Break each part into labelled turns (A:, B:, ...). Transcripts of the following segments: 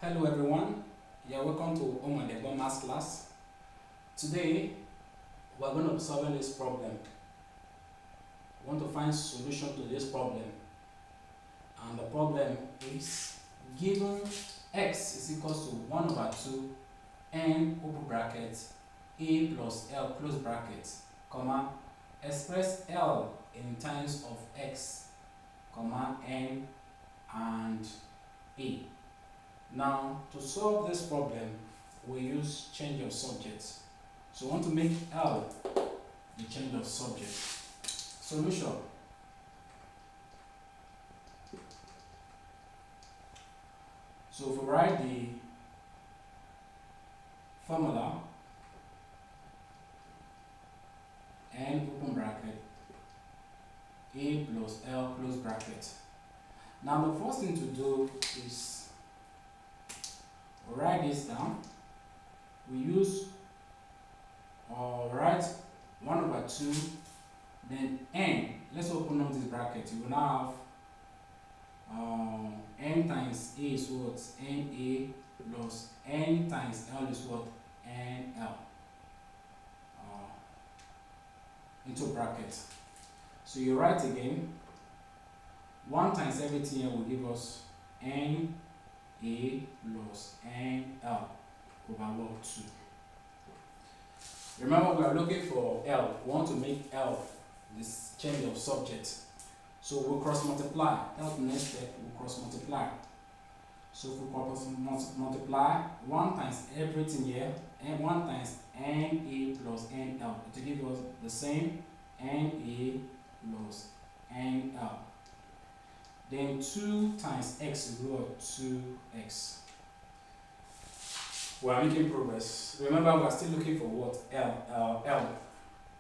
A: Hello everyone, you're welcome to the Maths class. Today we're going to be solving this problem. We want to find solution to this problem, and the problem is given x is equals to 1 over 2 n open bracket a plus l close bracket, comma, express l in terms of x, comma, n and a. Now, to solve this problem, we use change of subjects. So, we want to make L the change of subject. Solution. So, if we write the formula, n open bracket, a plus l close bracket. Now, the first thing to do is write this down. We use write 1 over 2, then n. Let's open up this bracket. You will now have n times a is what? Na plus n times l is what? Nl into bracket. So you write again. 1 times everything here will give us n a plus nl over what? 2. Remember, we are looking for L. We want to make L this change of subject. So we'll cross multiply. That's the next step. We'll cross multiply. So if we cross multiply 1 times everything here, and 1 times na plus nl, it will give us the same na plus nl. Then 2 times x will go 2x. We are making progress. Remember, we are still looking for what? L.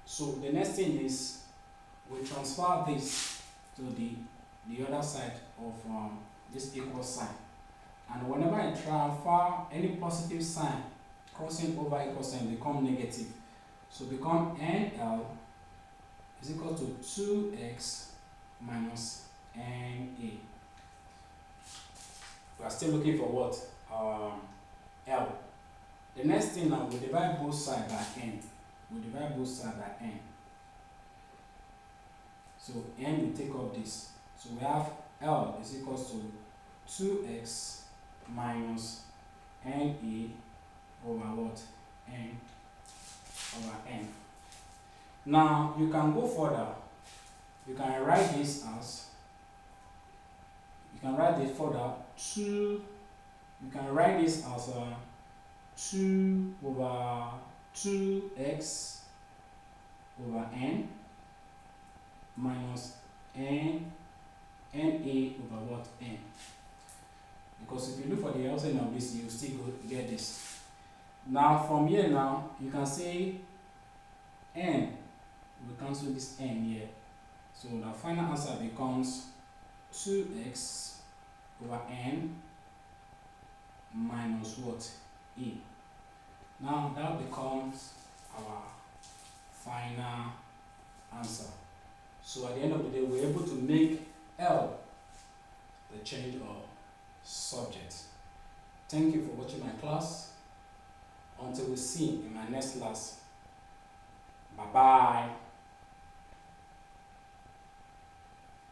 A: So the next thing is we transfer this to the other side of this equal sign. And whenever I transfer any positive sign crossing over equal sign, become negative. So become NL is equal to 2x minus NA. We are still looking for what? L. The next thing now, we divide both sides by n. We divide both sides by n. So n will take off this. So we have L is equal to 2x minus NA over what? N over n. Now you can go further. You can write this as, you can write this further, 2, you can write this as 2 over 2x over n minus n, na over what? N. Because if you look for the LCM of this, you still get this. Now from here now, you can say n, we cancel this n here. So the final answer becomes 2x over n minus what? E. Now that becomes our final answer. So at the end of the day, we're able to make L the change of subject. Thank you for watching my class. Until we see in my next class. Bye bye.